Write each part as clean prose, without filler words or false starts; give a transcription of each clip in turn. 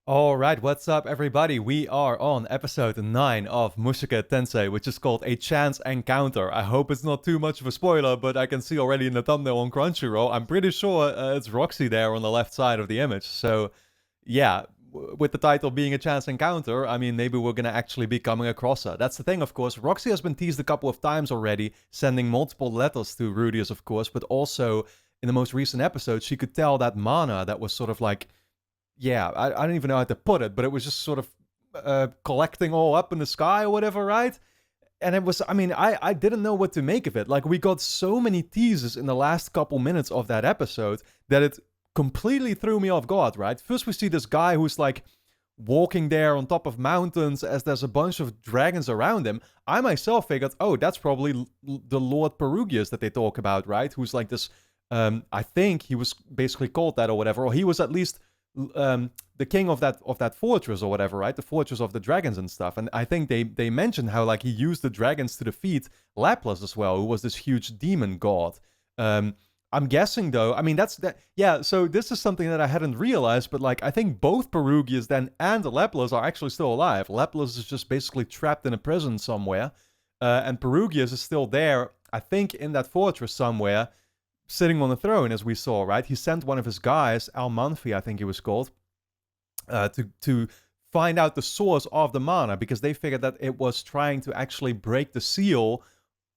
Alright, what's up everybody? We are on episode 9 of Mushoku Tensei, which is called A Chance Encounter. I hope it's not too much of a spoiler, but I can see already in the thumbnail on Crunchyroll, I'm pretty sure it's Roxy there on the left side of the image. So, yeah, with the title being A Chance Encounter, I mean, maybe we're gonna actually be coming across her. That's the thing, of course. Roxy has been teased a couple of times already, sending multiple letters to Rudius, of course, but also in the most recent episode, she could tell that mana that was sort of like yeah, I don't even know how to put it, but it was just sort of collecting all up in the sky or whatever, right? And it was, I mean, I didn't know what to make of it. Like, we got so many teases in the last couple minutes of that episode that it completely threw me off guard, right? First, we see this guy who's like walking there on top of mountains as there's a bunch of dragons around him. I myself figured, oh, that's probably the Lord Perugius that they talk about, right? Who's like this, I think he was basically called that or whatever, or he was at least the king of that fortress or whatever, right? The fortress of the dragons and stuff. And I think they mentioned how like he used the dragons to defeat Laplace as well, who was this huge demon god. I'm guessing though, I mean that's that yeah, so this is something that I hadn't realized, but like I think both Perugias then and Laplace are actually still alive. Laplace is just basically trapped in a prison somewhere. And Perugius is still there, I think in that fortress somewhere, sitting on the throne, as we saw, right? He sent one of his guys, Almanfi, I think he was called, to find out the source of the mana, because they figured that it was trying to actually break the seal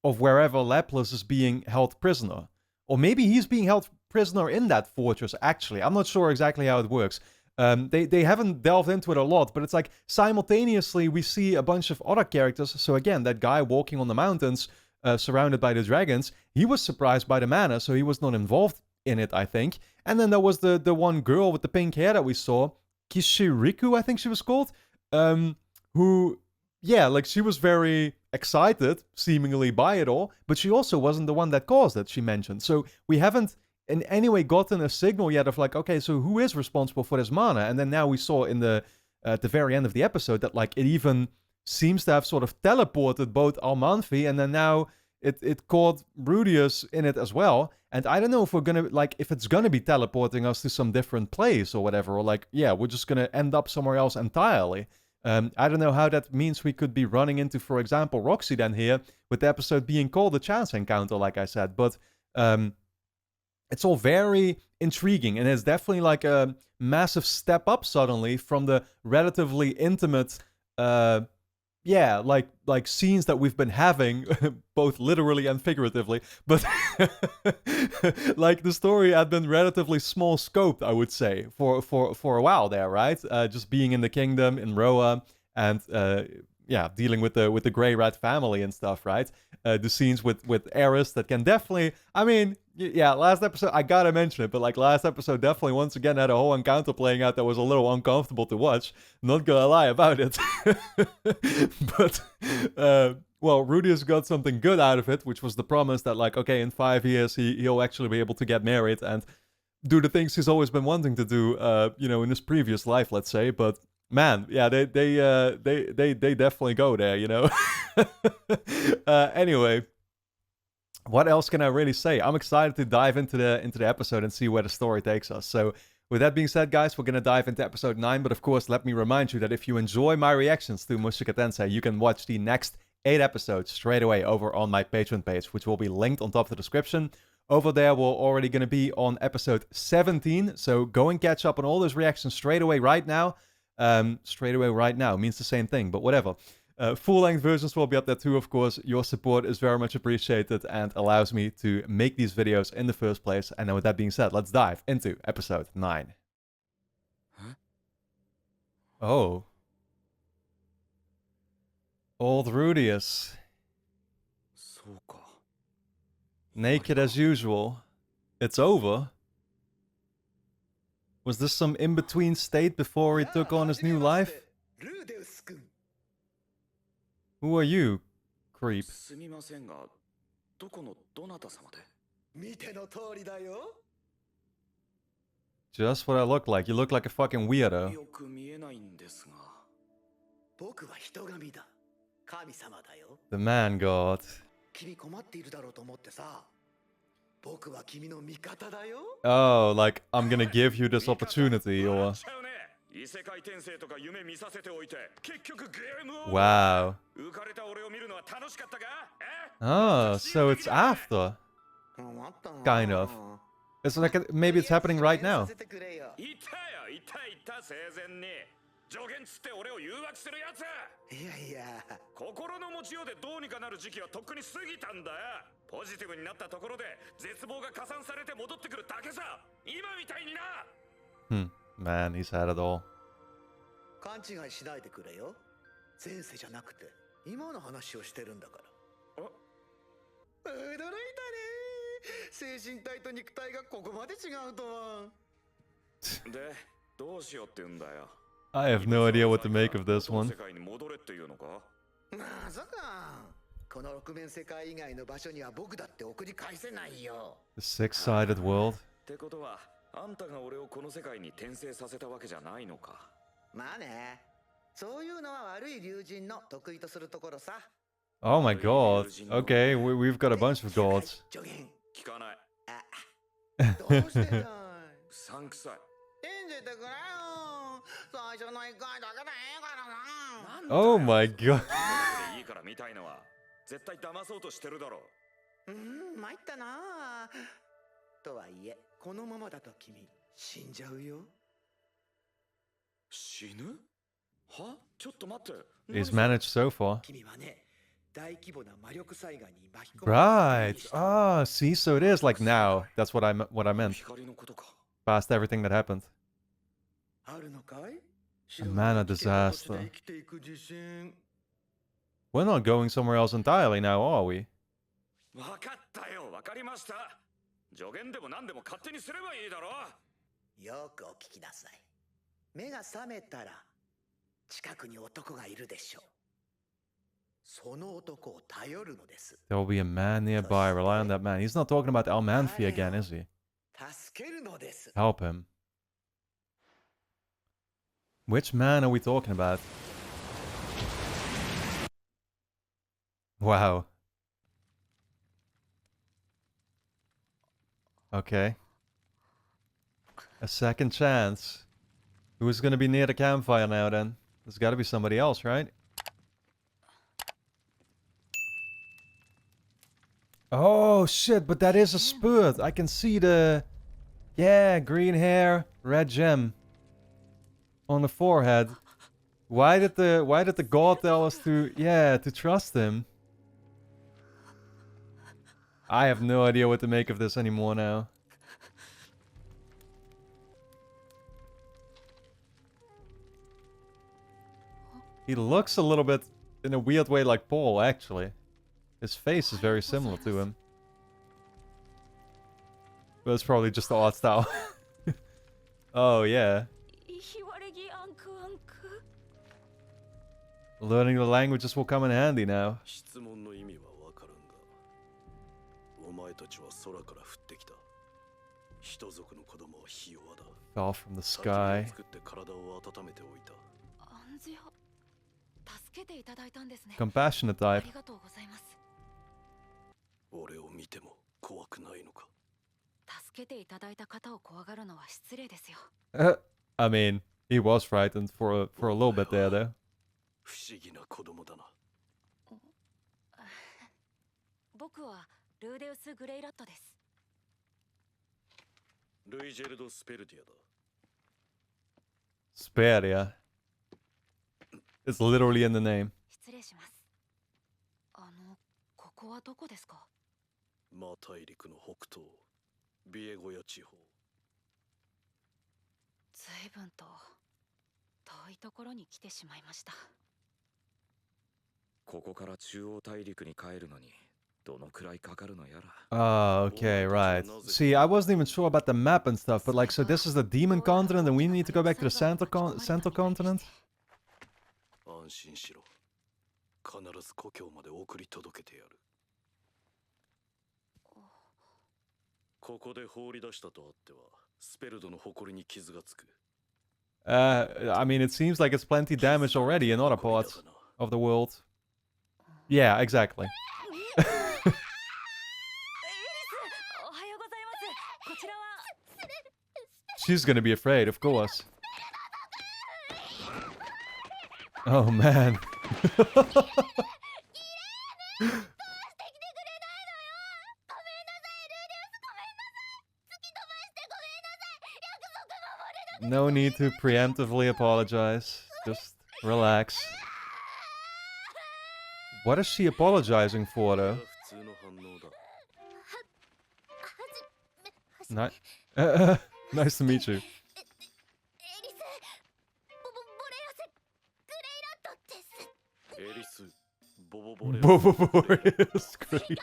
of wherever Laplace is being held prisoner. Or maybe he's being held prisoner in that fortress, actually. I'm not sure exactly how it works. They haven't delved into it a lot, but it's like simultaneously we see a bunch of other characters. So again, that guy walking on the mountains, surrounded by the dragons, he was surprised by the mana, so he was not involved in it, I think. And then there was the one girl with the pink hair that we saw, Kishiriku, I think she was called, who, yeah, like she was very excited, seemingly, by it all, but she also wasn't the one that caused it, she mentioned. So we haven't in any way gotten a signal yet of like, okay, so who is responsible for this mana? And then now we saw in the at the very end of the episode that like it even seems to have sort of teleported both Almanfi, and then now it caught Rudius in it as well. And I don't know if we're gonna like if it's gonna be teleporting us to some different place or whatever, or like yeah, we're just gonna end up somewhere else entirely. I don't know how that means we could be running into, for example, Roxy then here, with the episode being called a chance encounter, like I said. But it's all very intriguing, and it's definitely like a massive step up suddenly from the relatively intimate yeah, like scenes that we've been having, both literally and figuratively. But like the story had been relatively small scoped, I would say, for a while there, right? Just being in the kingdom in Roa, and yeah, dealing with the Grey Rat family and stuff, right? The scenes with Eris that can definitely, I mean, yeah, last episode, I gotta mention it, but like last episode definitely once again had a whole encounter playing out that was a little uncomfortable to watch. Not gonna lie about it. But, well, Rudius got something good out of it, which was the promise that like, okay, in 5 years he'll actually be able to get married and do the things he's always been wanting to do, you know, in his previous life, let's say. But man, yeah, they definitely go there, you know. Anyway, what else can I really say? I'm excited to dive into the episode and see where the story takes us. So with that being said, guys, we're going to dive into episode 9. But of course, let me remind you that if you enjoy my reactions to Mushoku Tensei, you can watch the next 8 episodes straight away over on my Patreon page, which will be linked on top of the description. Over there, we're already going to be on episode 17. So go and catch up on all those reactions straight away right now. Straight away right now means the same thing, but whatever. Full-length versions will be up there too, of course. Your support is very much appreciated and allows me to make these videos in the first place. And then with that being said, let's dive into episode 9. Huh? Oh. Old Rudius. Naked as usual. It's over. Was this some in-between state before he took on his new life? Who are you, creep? Just what I look like. You look like a fucking weirdo. The man god. Oh, like, I'm gonna give you this opportunity, or... Wow. Oh, so it's after. Kind of. It's like maybe it's happening right now. 助言つって俺を誘惑するやつ。いやいや、心の持ちようでどうにかなる時期はとっくに過ぎたんだよ。ポジティブになったところで絶望が加算されて戻ってくるだけさ。今みたいにな。Man, he's had it all. 勘違いしないでくれよ。前世じゃなくて今の話をしてるんだから。驚いたね。精神体と肉体がここまで違うとは。で、どうしようって言うんだよ。I have no idea what to make of this one. まさかこの六面世界以外の場所には僕だって送り返せないよ。 The six-sided world? ってことはあんたが俺をこの世界に転生させたわけじゃないのか。まあね、そういうのは悪い竜神の得意とするところさ。 Oh my god. Okay, we've got a bunch of gods. 助言聞かない。どうしてだい。さんくさい。信じてくれよ。最初の一回だけでいいからな。 Oh my god. いいから見たいのは絶対騙そうとしてるだろう。参ったな。とはいえこのままだと君死んじゃうよ。死ぬ？は？ちょっと待って。 He's managed so far. 君はね、大規模な魔力災害に巻き込まれた。Right. Ah, see, so it is like now. That's what I meant. Past everything that happened. A mana disaster. We're not going somewhere else entirely now, are we? 分かったよ、分かりました。助言でも何でも勝手にすればいいだろう。よくお聞きなさい。目が覚めたら近くに男がいるでしょう。その男を頼るのです。 There will be a man nearby. Rely on that man. He's not talking about Almanfi again, is he? 助けるのです。 Help him. Which man are we talking about? Wow. Okay. A second chance. Who's gonna be near the campfire now then? There's gotta be somebody else, right? Oh shit, but that is a SUPERD. I can see the... Yeah, green hair, red gem. On the forehead. Why did the god tell us to trust him? I have no idea what to make of this anymore now. He looks a little bit in a weird way like Paul, actually. His face is very similar to him. But it's probably just the art style. Oh yeah. Learning the languages will come in handy now. Fell from the sky. Compassionate type. I mean, he was frightened for a little bit there, though. 不思議な子供だな。僕はルーデウス・グレイラットです。ルイジェルド・スペルディアだ。Speria. It's literally in the name. 失礼します。ここはどこですか？マ大陸の北東、ビエゴヤ地方。随分と遠いところに来てしまいました。ここから中央大陸に帰るのにどのくらいかかるのやら。 Oh, okay, right. See, I wasn't even sure about the map and stuff, but like, so this is the demon continent and we need to go back to the central continent? 安心しろ。必ず故郷まで送り届けてやる。ここで放り出したとあっては、スペルドの誇りに傷がつく。I mean, it seems like it's plenty damaged already in other parts of the world. Yeah, exactly. She's gonna be afraid, of course. Oh man. No need to preemptively apologize. Just relax. What is she apologizing for, though? Nice to meet you. Boreas great.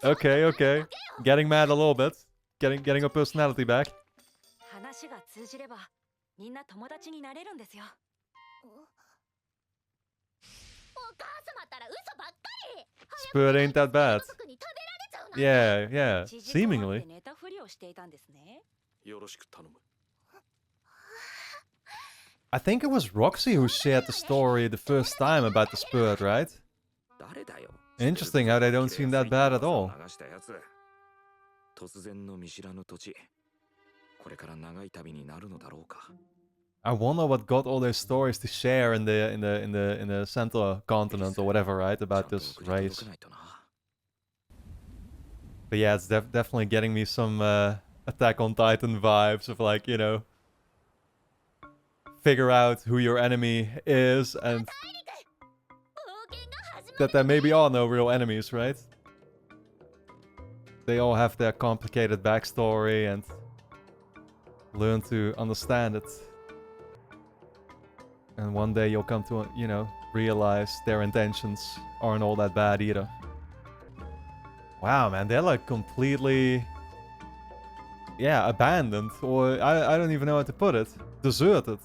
Okay, okay. Getting mad a little bit. Getting her personality back. SUPERD ain't that bad. Yeah, yeah. Seemingly. I think it was Roxy who shared the story the first time about the SUPERD, right? Interesting how they don't seem that bad at all. I wonder what got all those stories to share in the Central Continent or whatever, right? About this race. But yeah, it's definitely getting me some Attack on Titan vibes of, like, you know, figure out who your enemy is and that there maybe are no real enemies, right? They all have their complicated backstory and learn to understand it. And one day you'll come to, you know, realize their intentions aren't all that bad either. Wow, man, they're like completely, yeah, abandoned, or I don't even know how to put it. Deserted.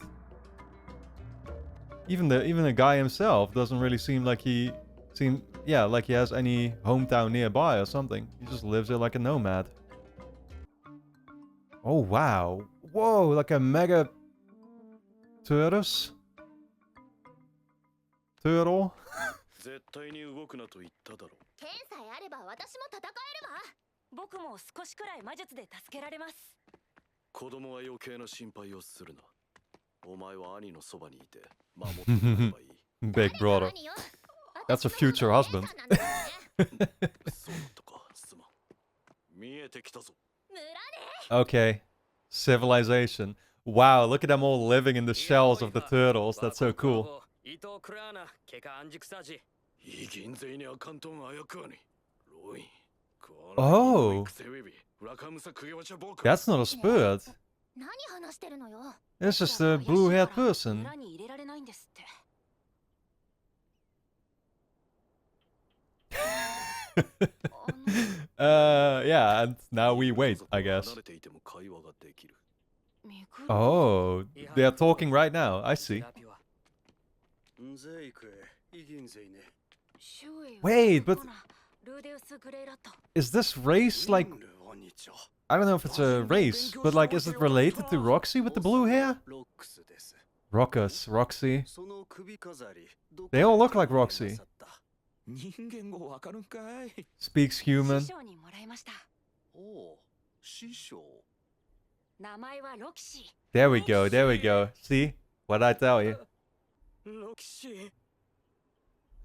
Even the guy himself doesn't really seem like he like he has any hometown nearby or something. He just lives there like a nomad. Oh wow. Whoa, like a mega tortoise? Turtle? Big brother. That's a future husband. Okay. Civilization. Wow, look at them all living in the shells of the turtles. That's so cool. Oh. That's not a SUPERD. It's just a blue-haired person. Yeah, and now we wait, I guess. Oh, they're talking right now. I see. Wait, but is this race like... I don't know if it's a race, but like, is it related to Roxy with the blue hair? Roxy. They all look like Roxy. Speaks human. There we go, there we go. See? What'd I tell you?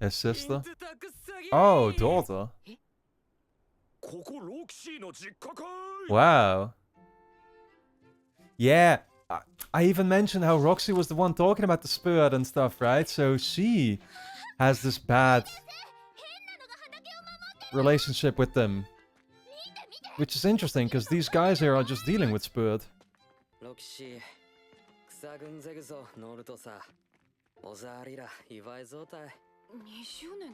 His sister? Oh, daughter. Wow. Yeah, I even mentioned how Roxy was the one talking about the SUPERD and stuff, right? So she has this bad relationship with them. Which is interesting, because these guys here are just dealing with SUPERD.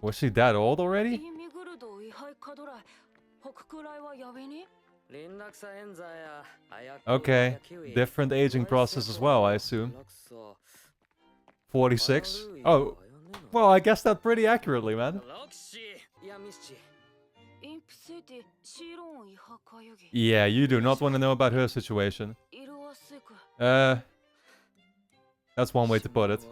Was she that old already? Okay, different aging process as well, I assume. 46? Oh, well, I guessed that pretty accurately, man. Yeah, you do not want to know about her situation. That's one way to put it.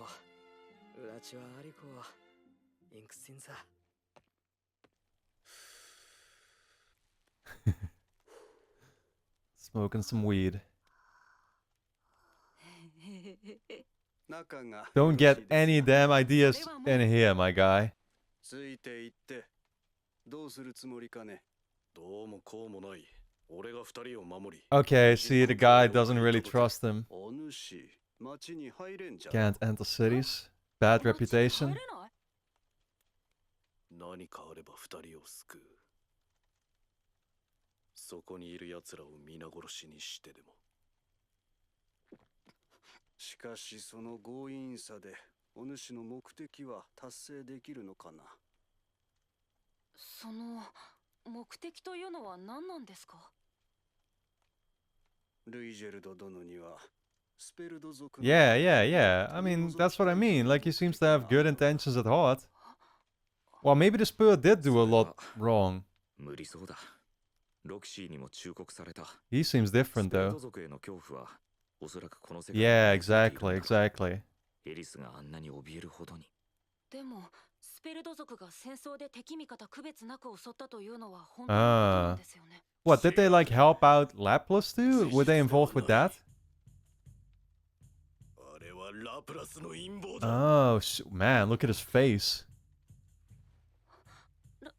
Smoking some weed. 仲が Don't get よろしいです any な damn ideas in here, my guy. ついていってどうするつもりかね。どうもこうもない。俺が二人を守り。 Okay, see, the guy doesn't really trust him. お主、町に入れんじゃん。 Can't enter cities. Bad reputation. 何かあれば二人を救う。そこにいる奴らを皆殺しにしてでも。しかしその強引さでお主の目的は達成できるのかな。その目的というのは何なんですか？ルイジェルド殿にはスペルド族の Yeah, yeah, yeah. I mean, that's what I mean. Like, he seems to have good intentions at heart. Well, maybe the Spur did do a lot wrong. 無理そうだ。ロキシーにも忠告された。 He seems different, スペル though. ド族への恐怖はおそらくこの世界 Yeah, に存在してい exactly, るんだ。 exactly. エリスがあんなに怯えるほどに。でもスペルド族が戦争で敵味方区別なく襲ったというのは本当のことなんですよね。What, did they, like, help out Laplace too? Were they involved with that? あれはラプラスの陰謀だ。 Oh, man, look at his face. ラ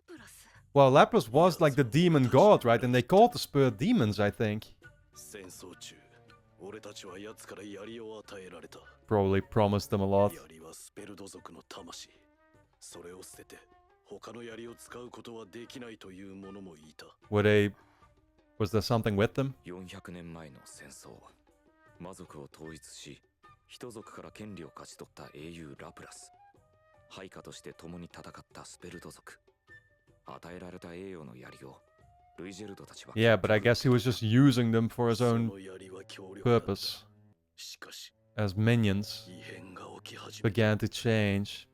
プラス。 Well, Laplace was, like, the demon god, right? And they called the Spur demons, I think. 戦争中、俺たちは奴から槍を与えられた。 Probably promised them a lot. 槍はスペルド族の魂。それを捨てて他の槍を使うことはできないという者もいた。 Were they... Was there something with them? 400年前の戦争。魔族を統一し、人族から権利を勝ち取った英雄ラプラス。配下として共に戦ったスペルド族。与えられた栄誉の槍をルイジェルドたちは。 Yeah, but I guess he was just using them for his そ own の槍は強力だった。 purpose. しかし As minions 異変が起き始めた。 began to change.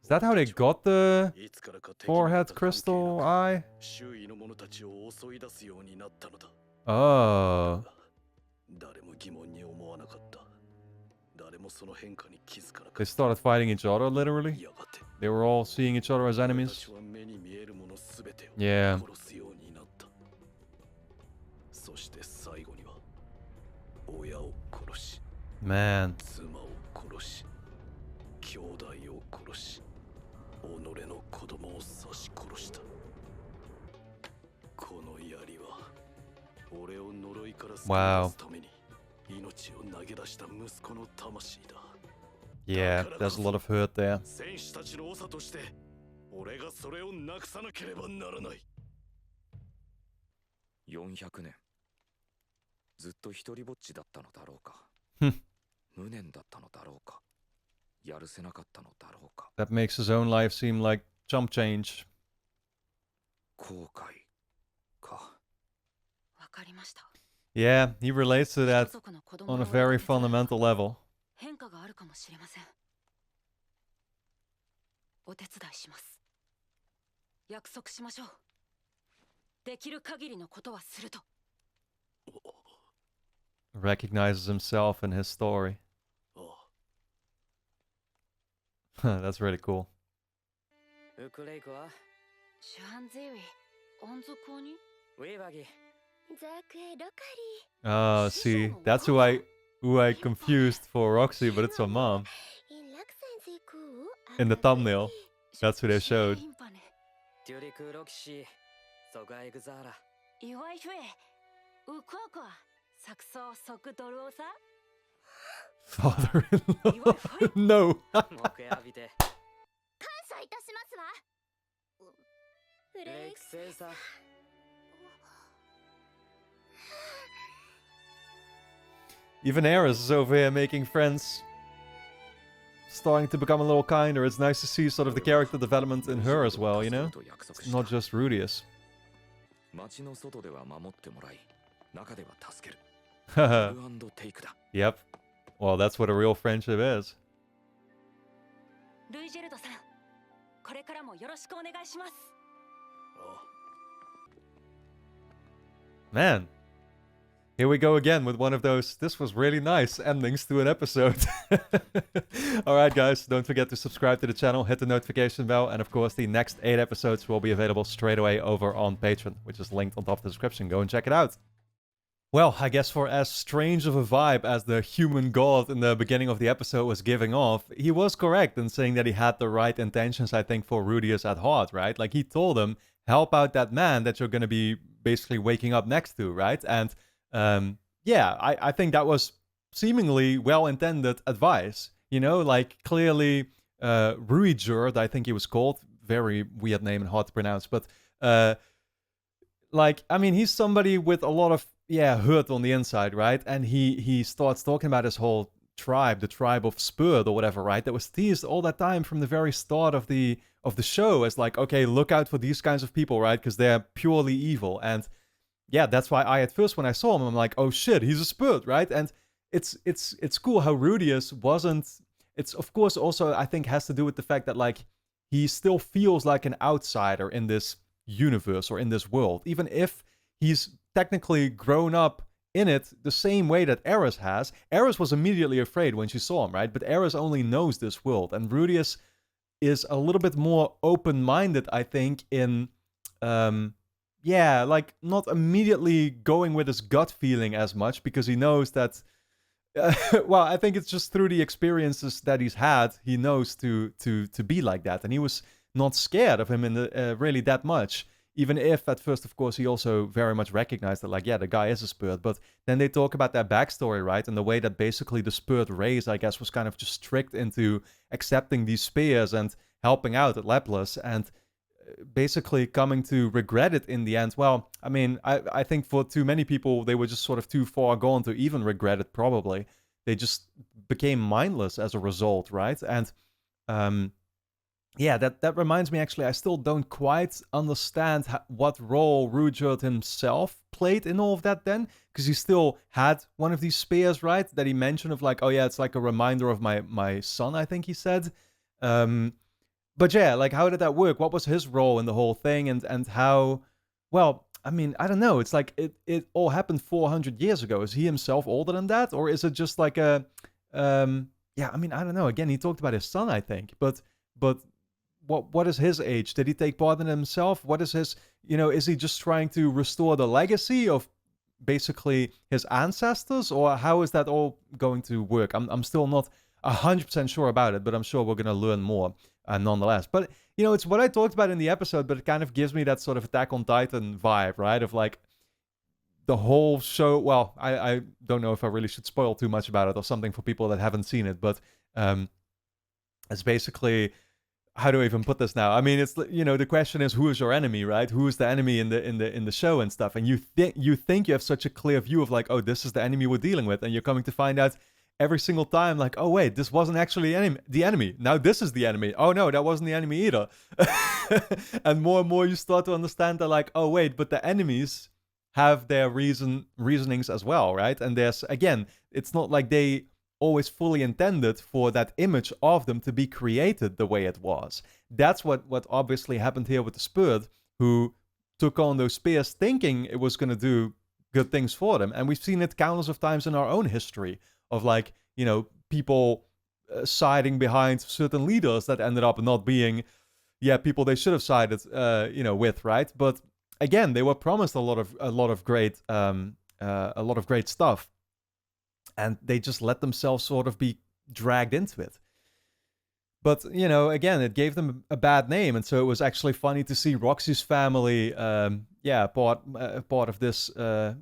Is that how they got the いつからか敵 forehead 味方関係 crystal なく eye? 周囲の者たちを襲い出すようになったのだ。 Oh. 誰も疑問に思わなかった。誰もその変化に気づかなか They った。 started fighting each other, literally? やがて They were all seeing each other as 俺た enemies? ちは目に見えるものすべてを Yeah. 殺すようになった。そして最後には親を殺し、 Man. 妻を殺し、兄弟を殺し、己の子供を刺し殺した。この槍は俺を呪いから救い出すために命を投げ出した息子の魂だ。 Yeah, there's a lot of hurt there. 戦士たちの長として俺がそれをなくさなければならない。 400年。ずっと一人ぼっちだったのだろうか。無念だったのだろうか。やるせなかったのだろうか。 That makes his own life seem like chump change. 後悔か。わかりました。 Yeah, he relates to 人 that 族の子供 on の a very 親子に fundamental level. 変化があるかもしれません。お手伝いします。約束しましょう。できる限りのことはすると。 Recognizes himself in his story. ああ That's really cool. ウクレイクはシュアンゼリー、音族に ウェイバギ Oh, see, that's who I confused for Roxy, but it's her mom. In the thumbnail, that's who they showed. デュリクロキシーソガエグザーラいわいふえ、うこうこ、サクソソクドルオサ Father-in-law. No. 木浴びて感謝いたしますわ。フレイクレイクセイサ Even Eris is over here making friends. Starting to become a little kinder. It's nice to see sort of the character development in her as well, you know? It's not just Rudius. 町の外では守ってもらい、中では助ける。 Haha. ギブアンドテイクだ。 Yep. Well, that's what a real friendship is. ルイジェルドさん、これからもよろしくお願いします。あ Man. Here we go again with one of those, this was really nice, endings to an episode. Alright guys, don't forget to subscribe to the channel, hit the notification bell, and of course the next 8 episodes will be available straight away over on Patreon, which is linked on top of the description. Go and check it out. Well, I guess for as strange of a vibe as the human god in the beginning of the episode was giving off, he was correct in saying that he had the right intentions, I think, for Rudius at heart, right? Like, he told him, help out that man that you're going to be basically waking up next to, right? And yeah, I think that was seemingly well-intended advice. You know, like, clearly, Ruijerd, I think he was called, very weird name and hard to pronounce, but like, I mean, he's somebody with a lot of hurt on the inside, right? And he starts talking about his whole tribe, the tribe of SUPERD or whatever, right? That was teased all that time from the very start of the show as like, okay, look out for these kinds of people, right? Because they're purely evil. And yeah, that's why I at first when I saw him, I'm like, oh shit, he's a SUPERD, right? And it's cool how Rudius wasn't. It's of course also I think has to do with the fact that like he still feels like an outsider in this universe or in this world, even if he's technically grown up in it the same way that Eris has. Eris was immediately afraid when she saw him, right? But Eris only knows this world, and Rudius is a little bit more open-minded, I think, in like not immediately going with his gut feeling as much because he knows that well, I think it's just through the experiences that he's had, he knows to be like that, and he was not scared of him in the really that much. Even if at first, of course, he also very much recognized that, like, yeah, the guy is a SUPERD. But then they talk about their backstory, right, and the way that basically the SUPERD race, I guess, was kind of just tricked into accepting these spears and helping out at Laplace, and basically coming to regret it in the end. Well, I mean, I think for too many people, they were just sort of too far gone to even regret it, probably. They just became mindless as a result, right? And yeah, that reminds me, actually, I still don't quite understand what role Ruijerd himself played in all of that then, because he still had one of these spears, right, that he mentioned of like, oh yeah, it's like a reminder of my son, I think he said. But yeah, like, how did that work? What was his role in the whole thing? And how, well, I mean, I don't know. It's like it all happened 400 years ago. Is he himself older than that? Or is it just like a, yeah, I mean, I don't know. Again, he talked about his son, I think. But what is his age? Did he take part in it himself? What is his, is he just trying to restore the legacy of basically his ancestors? Or how is that all going to work? I'm still not 100% sure about it, but I'm sure we're going to learn more nonetheless. But, it's what I talked about in the episode, but it kind of gives me that sort of Attack on Titan vibe, right? Of like the whole show. Well, I don't know if I really should spoil too much about it or something for people that haven't seen it, but it's basically, how do I even put this now? I mean, it's, the question is, who is your enemy, right? Who is the enemy in the show and stuff? And you think you have such a clear view of like, oh, this is the enemy we're dealing with, and you're coming to find out every single time, like, oh wait, this wasn't actually the enemy. Now this is the enemy. Oh no, that wasn't the enemy either. And more you start to understand that, like, oh wait, but the enemies have their reasonings as well, right? And there's, again, it's not like they always fully intended for that image of them to be created the way it was. That's what obviously happened here with the SUPERD, who took on those spears thinking it was going to do good things for them. And we've seen it countless of times in our own history of, like, people siding behind certain leaders that ended up not being, people they should have sided, with, right? But again, they were promised a lot of great stuff, and they just let themselves sort of be dragged into it. But, again, it gave them a bad name, and so it was actually funny to see Roxy's family, part of this, this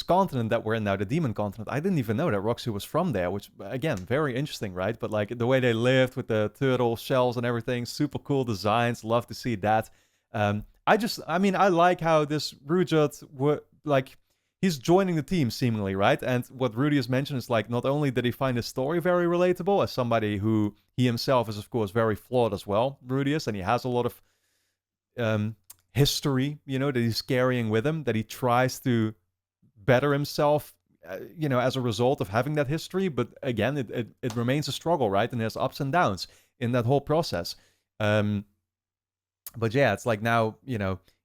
continent that we're in now, the Demon Continent. I didn't even know that Roxy was from there, which, again, very interesting, right? But, like, the way they lived with the turtle shells and everything, super cool designs, love to see that. I like how this Ruijerd, like, he's joining the team, seemingly, right? And what Rudy has mentioned is, like, not only did he find his story very relatable, as somebody who he himself is, of course, very flawed as well, Rudy is, and he has a lot of history, that he's carrying with him, that he tries to better himself, as a result of having that history. But again, it remains a struggle, right? And there's ups and downs in that whole process. But yeah, it's like now,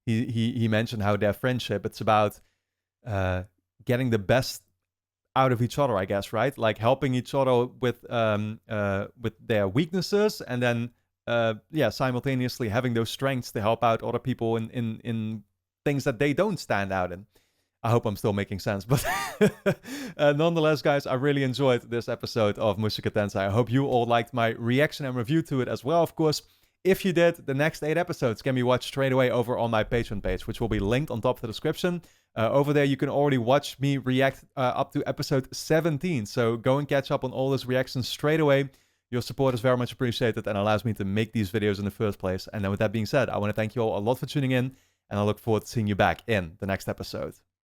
he mentioned how their friendship, it's about getting the best out of each other, I guess, right? Like helping each other with their weaknesses, and then simultaneously having those strengths to help out other people in things that they don't stand out in. I hope I'm still making sense. But nonetheless, guys, I really enjoyed this episode of Mushoku Tensei. I hope you all liked my reaction and review to it as well, of course. If you did, the next 8 episodes can be watched straight away over on my Patreon page, which will be linked on top of the description. Over there, you can already watch me react up to episode 17. So go and catch up on all those reactions straight away. Your support is very much appreciated and allows me to make these videos in the first place. And then with that being said, I want to thank you all a lot for tuning in, and I look forward to seeing you back in the next episode.